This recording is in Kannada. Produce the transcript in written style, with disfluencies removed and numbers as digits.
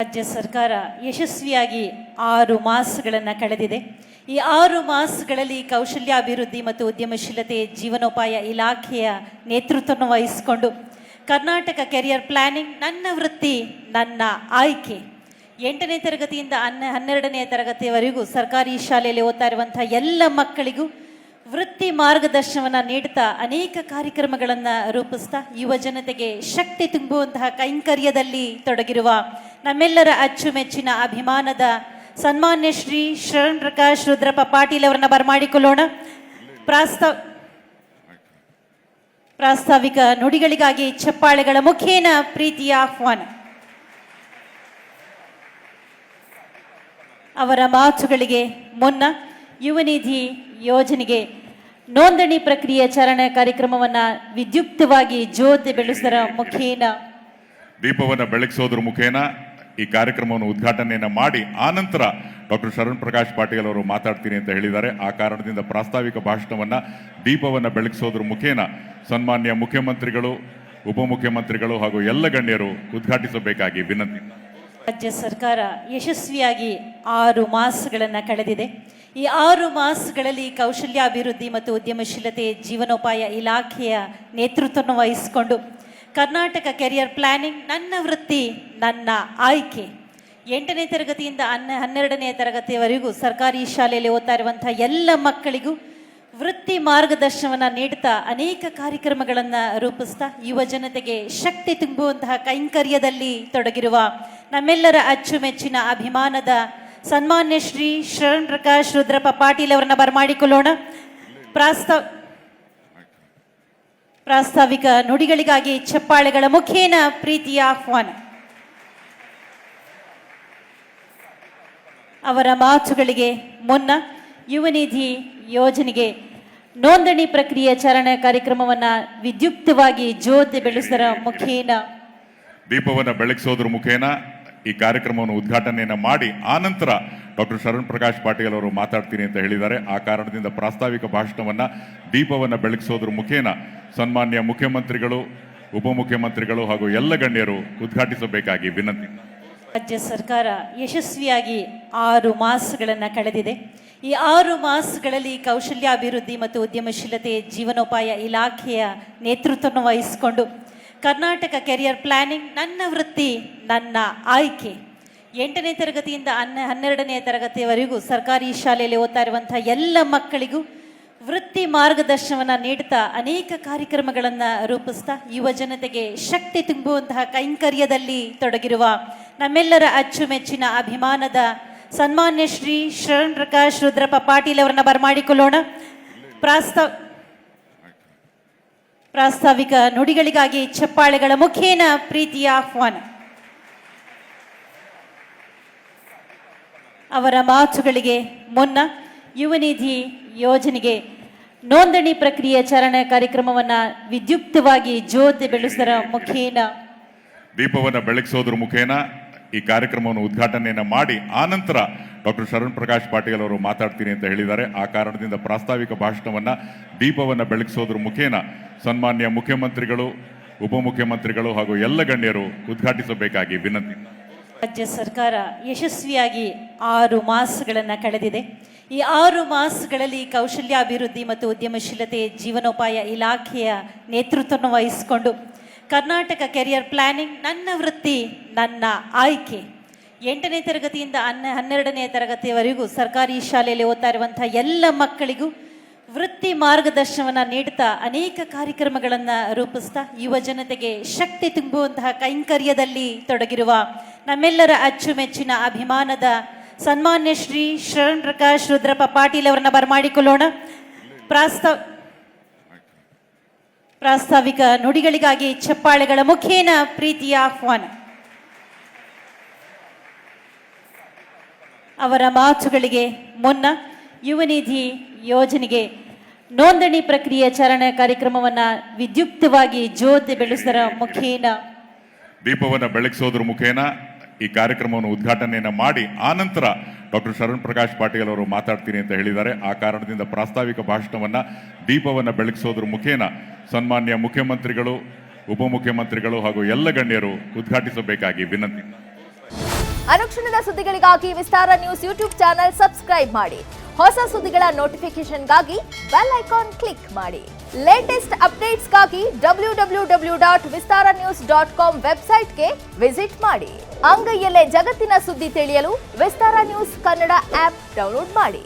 ರಾಜ್ಯ ಸರ್ಕಾರ ಯಶಸ್ವಿಯಾಗಿ 6 ಮಾಸಗಳನ್ನು ಕಳೆದಿದೆ. ಈ 6 ಮಾಸಗಳಲ್ಲಿ ಕೌಶಲ್ಯಾಭಿವೃದ್ಧಿ ಮತ್ತು ಉದ್ಯಮಶೀಲತೆ ಜೀವನೋಪಾಯ ಇಲಾಖೆಯ ನೇತೃತ್ವವನ್ನು ವಹಿಸಿಕೊಂಡು ಕರ್ನಾಟಕ ಕೆರಿಯರ್ ಪ್ಲಾನಿಂಗ್ ನನ್ನ ವೃತ್ತಿ ನನ್ನ ಆಯ್ಕೆ 8ನೇ ತರಗತಿಯಿಂದ 12ನೇ ತರಗತಿಯವರೆಗೂ ಸರ್ಕಾರಿ ಶಾಲೆಯಲ್ಲಿ ಓದ್ತಾ ಇರುವಂತಹ ಎಲ್ಲ ಮಕ್ಕಳಿಗೂ ವೃತ್ತಿ ಮಾರ್ಗದರ್ಶನವನ್ನು ನೀಡುತ್ತಾ ಅನೇಕ ಕಾರ್ಯಕ್ರಮಗಳನ್ನು ರೂಪಿಸ್ತಾ ಯುವ ಜನತೆಗೆ ಶಕ್ತಿ ತುಂಬುವಂತಹ ಕೈಂಕರ್ಯದಲ್ಲಿ ತೊಡಗಿರುವ ನಮ್ಮೆಲ್ಲರ ಅಚ್ಚುಮೆಚ್ಚಿನ ಅಭಿಮಾನದ ಸನ್ಮಾನ್ಯ ಶ್ರೀ ಶರಣ್ ಪ್ರಕಾಶ್ ರುದ್ರಪ್ಪ ಪಾಟೀಲ್ ಅವರನ್ನ ಬರಮಾಡಿಕೊಳ್ಳೋಣ. ಪ್ರಾಸ್ತಾವಿಕ ನುಡಿಗಳಿಗಾಗಿ ಚಪ್ಪಾಳೆಗಳ ಮುಖೇನ ಪ್ರೀತಿಯ ಆಹ್ವಾನ. ಅವರ ಮಾತುಗಳಿಗೆ ಮುನ್ನ ಯುವನಿಧಿ ಯೋಜನೆಗೆ ನೋಂದಣಿ ಪ್ರಕ್ರಿಯೆ ಚಾಲನೆ ಕಾರ್ಯಕ್ರಮವನ್ನು ವಿದ್ಯುಕ್ತವಾಗಿ ಜ್ಯೋತಿ ಬೆಳೆಸುವುದರ ಮುಖೇನ ದೀಪವನ್ನು ಬೆಳಗಿಸೋದ್ರ ಮುಖೇನ ಈ ಕಾರ್ಯಕ್ರಮವನ್ನು ಉದ್ಘಾಟನೆಯನ್ನು ಮಾಡಿ ಆನಂತರ ಡಾಕ್ಟರ್ ಶರಣ್ ಪ್ರಕಾಶ್ ಪಾಟೀಲ್ ಅವರು ಮಾತಾಡ್ತೀನಿ ಅಂತ ಹೇಳಿದ್ದಾರೆ. ಆ ಕಾರಣದಿಂದ ಪ್ರಾಸ್ತಾವಿಕ ಭಾಷಣವನ್ನು ದೀಪವನ್ನು ಬೆಳಗಿಸೋದ್ರ ಮುಖೇನ ಸನ್ಮಾನ್ಯ ಮುಖ್ಯಮಂತ್ರಿಗಳು, ಉಪಮುಖ್ಯಮಂತ್ರಿಗಳು ಹಾಗೂ ಎಲ್ಲ ಗಣ್ಯರು ಉದ್ಘಾಟಿಸಬೇಕಾಗಿ ವಿನಂತಿ. ರಾಜ್ಯ ಸರ್ಕಾರ ಯಶಸ್ವಿಯಾಗಿ 6 ಮಾಸಗಳನ್ನು ಕಳೆದಿದೆ. ಈ 6 ಮಾಸಗಳಲ್ಲಿ ಕೌಶಲ್ಯಾಭಿವೃದ್ಧಿ ಮತ್ತು ಉದ್ಯಮಶೀಲತೆ ಜೀವನೋಪಾಯ ಇಲಾಖೆಯ ನೇತೃತ್ವವನ್ನು ವಹಿಸಿಕೊಂಡು ಕರ್ನಾಟಕ ಕೆರಿಯರ್ ಪ್ಲಾನಿಂಗ್ ನನ್ನ ವೃತ್ತಿ ನನ್ನ ಆಯ್ಕೆ 8ನೇ ತರಗತಿಯಿಂದ 12ನೇ ತರಗತಿಯವರೆಗೂ ಸರ್ಕಾರಿ ಶಾಲೆಯಲ್ಲಿ ಓದ್ತಾ ಇರುವಂತಹ ಎಲ್ಲ ಮಕ್ಕಳಿಗೂ ವೃತ್ತಿ ಮಾರ್ಗದರ್ಶನವನ್ನು ನೀಡುತ್ತಾ ಅನೇಕ ಕಾರ್ಯಕ್ರಮಗಳನ್ನು ರೂಪಿಸ್ತಾ ಯುವ ಜನತೆಗೆ ಶಕ್ತಿ ತುಂಬುವಂತಹ ಕೈಂಕರ್ಯದಲ್ಲಿ ತೊಡಗಿರುವ ನಮ್ಮೆಲ್ಲರ ಅಚ್ಚುಮೆಚ್ಚಿನ ಅಭಿಮಾನದ ಸನ್ಮಾನ್ಯ ಶ್ರೀ ಶರಣ್ ಪ್ರಕಾಶ್ ರುದ್ರಪ್ಪ ಪಾಟೀಲ್ ಅವರನ್ನ ಬರಮಾಡಿಕೊಳ್ಳೋಣ. ಪ್ರಾಸ್ತಾವಿಕ ನುಡಿಗಳಿಗಾಗಿ ಚಪ್ಪಾಳೆಗಳ ಮುಖೇನ ಪ್ರೀತಿಯ ಆಹ್ವಾನ. ಅವರ ಮಾತುಗಳಿಗೆ ಮುನ್ನ ಯುವನಿಧಿ ಯೋಜನೆಗೆ ನೋಂದಣಿ ಪ್ರಕ್ರಿಯೆ ಚಾಲನೆ ಕಾರ್ಯಕ್ರಮವನ್ನು ವಿದ್ಯುಕ್ತವಾಗಿ ಜ್ಯೋತಿ ಬೆಳೆಸುವುದರ ಮುಖೇನ ದೀಪವನ್ನು ಬೆಳಗಿಸೋದ್ರ ಮುಖೇನ ಈ ಕಾರ್ಯಕ್ರಮವನ್ನು ಉದ್ಘಾಟನೆಯನ್ನು ಮಾಡಿ ಆನಂತರ ಡಾಕ್ಟರ್ ಶರಣ್ ಪ್ರಕಾಶ್ ಪಾಟೀಲ್ ಅವರು ಮಾತಾಡ್ತೀನಿ ಅಂತ ಹೇಳಿದ್ದಾರೆ. ಆ ಕಾರಣದಿಂದ ಪ್ರಾಸ್ತಾವಿಕ ಭಾಷಣವನ್ನು ದೀಪವನ್ನು ಬೆಳಗಿಸೋದ್ರ ಮುಖೇನ ಸನ್ಮಾನ್ಯ ಮುಖ್ಯಮಂತ್ರಿಗಳು, ಉಪಮುಖ್ಯಮಂತ್ರಿಗಳು ಹಾಗೂ ಎಲ್ಲ ಗಣ್ಯರು ಉದ್ಘಾಟಿಸಬೇಕಾಗಿ ವಿನಂತಿ. ರಾಜ್ಯ ಸರ್ಕಾರ ಯಶಸ್ವಿಯಾಗಿ 6 ಮಾಸಗಳನ್ನು ಕಳೆದಿದೆ. ಈ 6 ಮಾಸಗಳಲ್ಲಿ ಕೌಶಲ್ಯಾಭಿವೃದ್ಧಿ ಮತ್ತು ಉದ್ಯಮಶೀಲತೆ ಜೀವನೋಪಾಯ ಇಲಾಖೆಯ ನೇತೃತ್ವವನ್ನು ವಹಿಸಿಕೊಂಡು ಕರ್ನಾಟಕ ಕೆರಿಯರ್ ಪ್ಲಾನಿಂಗ್ ನನ್ನ ವೃತ್ತಿ ನನ್ನ ಆಯ್ಕೆ 8ನೇ ತರಗತಿಯಿಂದ 12ನೇ ತರಗತಿಯವರೆಗೂ ಸರ್ಕಾರಿ ಶಾಲೆಯಲ್ಲಿ ಓದ್ತಾ ಇರುವಂತಹ ಎಲ್ಲ ಮಕ್ಕಳಿಗೂ ವೃತ್ತಿ ಮಾರ್ಗದರ್ಶನವನ್ನು ನೀಡುತ್ತಾ ಅನೇಕ ಕಾರ್ಯಕ್ರಮಗಳನ್ನು ರೂಪಿಸ್ತಾ ಯುವ ಜನತೆಗೆ ಶಕ್ತಿ ತುಂಬುವಂತಹ ಕೈಂಕರ್ಯದಲ್ಲಿ ತೊಡಗಿರುವ ನಮ್ಮೆಲ್ಲರ ಅಚ್ಚುಮೆಚ್ಚಿನ ಅಭಿಮಾನದ ಸನ್ಮಾನ್ಯ ಶ್ರೀ ಶರಣ್ ಪ್ರಕಾಶ್ ರುದ್ರಪ್ಪ ಪಾಟೀಲ್ ಅವರನ್ನ ಬರಮಾಡಿಕೊಳ್ಳೋಣ. ಪ್ರಾಸ್ತಾವಿಕ ನುಡಿಗಳಿಗಾಗಿ ಚಪ್ಪಾಳೆಗಳ ಮುಖೇನ ಪ್ರೀತಿಯ ಆಹ್ವಾನ. ಅವರ ಮಾತುಗಳಿಗೆ ಮುನ್ನ ಯುವನಿಧಿ ಯೋಜನೆಗೆ ನೋಂದಣಿ ಪ್ರಕ್ರಿಯೆ ಚಾಲನೆ ಕಾರ್ಯಕ್ರಮವನ್ನು ವಿದ್ಯುಕ್ತವಾಗಿ ಜ್ಯೋತಿ ಬೆಳೆಸುವುದರ ಮುಖೇನ ದೀಪವನ್ನು ಬೆಳಗಿಸೋದ್ರ ಮುಖೇನ ಈ ಕಾರ್ಯಕ್ರಮವನ್ನು ಉದ್ಘಾಟನೆಯನ್ನು ಮಾಡಿ ಆನಂತರ ಡಾಕ್ಟರ್ ಶರಣ್ ಪ್ರಕಾಶ್ ಪಾಟೀಲ್ ಅವರು ಮಾತಾಡ್ತೀನಿ ಅಂತ ಹೇಳಿದ್ದಾರೆ. ಆ ಕಾರಣದಿಂದ ಪ್ರಾಸ್ತಾವಿಕ ಭಾಷಣವನ್ನು ದೀಪವನ್ನು ಬೆಳಗಿಸೋದ್ರ ಮುಖೇನ ಸನ್ಮಾನ್ಯ ಮುಖ್ಯಮಂತ್ರಿಗಳು, ಉಪಮುಖ್ಯಮಂತ್ರಿಗಳು ಹಾಗೂ ಎಲ್ಲ ಗಣ್ಯರು ಉದ್ಘಾಟಿಸಬೇಕಾಗಿ ವಿನಂತಿ. ರಾಜ್ಯ ಸರ್ಕಾರ ಯಶಸ್ವಿಯಾಗಿ 6 ಮಾಸಗಳನ್ನು ಕಳೆದಿದೆ. ಈ 6 ಮಾಸಗಳಲ್ಲಿ ಕೌಶಲ್ಯಾಭಿವೃದ್ಧಿ ಮತ್ತು ಉದ್ಯಮಶೀಲತೆ ಜೀವನೋಪಾಯ ಇಲಾಖೆಯ ನೇತೃತ್ವವನ್ನು ವಹಿಸಿಕೊಂಡು ಕರ್ನಾಟಕ ಕೆರಿಯರ್ ಪ್ಲಾನಿಂಗ್ ನನ್ನ ವೃತ್ತಿ ನನ್ನ ಆಯ್ಕೆ 8ನೇ ತರಗತಿಯಿಂದ 12ನೇ ತರಗತಿಯವರೆಗೂ ಸರ್ಕಾರಿ ಶಾಲೆಯಲ್ಲಿ ಓದ್ತಾ ಇರುವಂತಹ ಎಲ್ಲ ಮಕ್ಕಳಿಗೂ ವೃತ್ತಿ ಮಾರ್ಗದರ್ಶನವನ್ನು ನೀಡುತ್ತಾ ಅನೇಕ ಕಾರ್ಯಕ್ರಮಗಳನ್ನು ರೂಪಿಸ್ತಾ ಯುವ ಜನತೆಗೆ ಶಕ್ತಿ ತುಂಬುವಂತಹ ಕೈಂಕರ್ಯದಲ್ಲಿ ತೊಡಗಿರುವ ನಮ್ಮೆಲ್ಲರ ಅಚ್ಚುಮೆಚ್ಚಿನ ಅಭಿಮಾನದ ಸನ್ಮಾನ್ಯ ಶ್ರೀ ಶರಣ್ ಪ್ರಕಾಶ್ ರುದ್ರಪ್ಪ ಪಾಟೀಲ್ ಅವರನ್ನ ಬರಮಾಡಿಕೊಳ್ಳೋಣ. ಪ್ರಾಸ್ತಾವಿಕ ನುಡಿಗಳಿಗಾಗಿ ಚಪ್ಪಾಳೆಗಳ ಮುಖೇನ ಪ್ರೀತಿಯ ಆಹ್ವಾನ. ಅವರ ಮಾತುಗಳಿಗೆ ಮುನ್ನ ಯುವನಿಧಿ ಯೋಜನೆಗೆ ನೋಂದಣಿ ಪ್ರಕ್ರಿಯೆ ಚಾಲನೆ ಕಾರ್ಯಕ್ರಮವನ್ನು ವಿದ್ಯುಕ್ತವಾಗಿ ಜ್ಯೋತಿ ಬೆಳೆಸುವುದರ ಮುಖೇನ ದೀಪವನ್ನು ಬೆಳಗಿಸೋದ್ರ ಮುಖೇನ ಈ ಕಾರ್ಯಕ್ರಮವನ್ನು ಉದ್ಘಾಟನೆಯನ್ನು ಮಾಡಿ ಆನಂತರ ಡಾಕ್ಟರ್ ಶರಣ್ ಪ್ರಕಾಶ್ ಪಾಟೀಲ್ ಅವರು ಮಾತಾಡ್ತೀನಿ ಅಂತ ಹೇಳಿದ್ದಾರೆ. ಆ ಕಾರಣದಿಂದ ಪ್ರಾಸ್ತಾವಿಕ ಭಾಷಣವನ್ನು ದೀಪವನ್ನು ಬೆಳಗಿಸೋದ್ರ ಮುಖೇನ ಸನ್ಮಾನ್ಯ ಮುಖ್ಯಮಂತ್ರಿಗಳು, ಉಪಮುಖ್ಯಮಂತ್ರಿಗಳು ಹಾಗೂ ಎಲ್ಲ ಗಣ್ಯರು ಉದ್ಘಾಟಿಸಬೇಕಾಗಿ ವಿನಂತಿ. ಅನುಕ್ಷಣದ ಸುದ್ದಿಗಳಿಗಾಗಿ ವಿಸ್ತಾರ ನ್ಯೂಸ್ ಯೂಟ್ಯೂಬ್ ಚಾನೆಲ್ ಸಬ್ಸ್ಕ್ರೈಬ್ ಮಾಡಿ. ಹೊಸ ಸುದ್ದಿಗಳ ನೋಟಿಫಿಕೇಶನ್ಗಾಗಿ ಬೆಲ್ ಐಕಾನ್ ಕ್ಲಿಕ್ ಮಾಡಿ. ಲೇಟೆಸ್ಟ್ ಅಪ್ಡೇಟ್ಸ್ಗಾಗಿ www.vistaranews.com ವೆಬ್ಸೈಟ್ಗೆ ವಿಸಿಟ್ ಮಾಡಿ. ಅಂಗೈಯಲ್ಲೇ ಜಗತ್ತಿನ ಸುದ್ದಿ ತಿಳಿಯಲು ವಿಸ್ತಾರ ನ್ಯೂಸ್ ಕನ್ನಡ ಆಪ್ ಡೌನ್ಲೋಡ್ ಮಾಡಿ.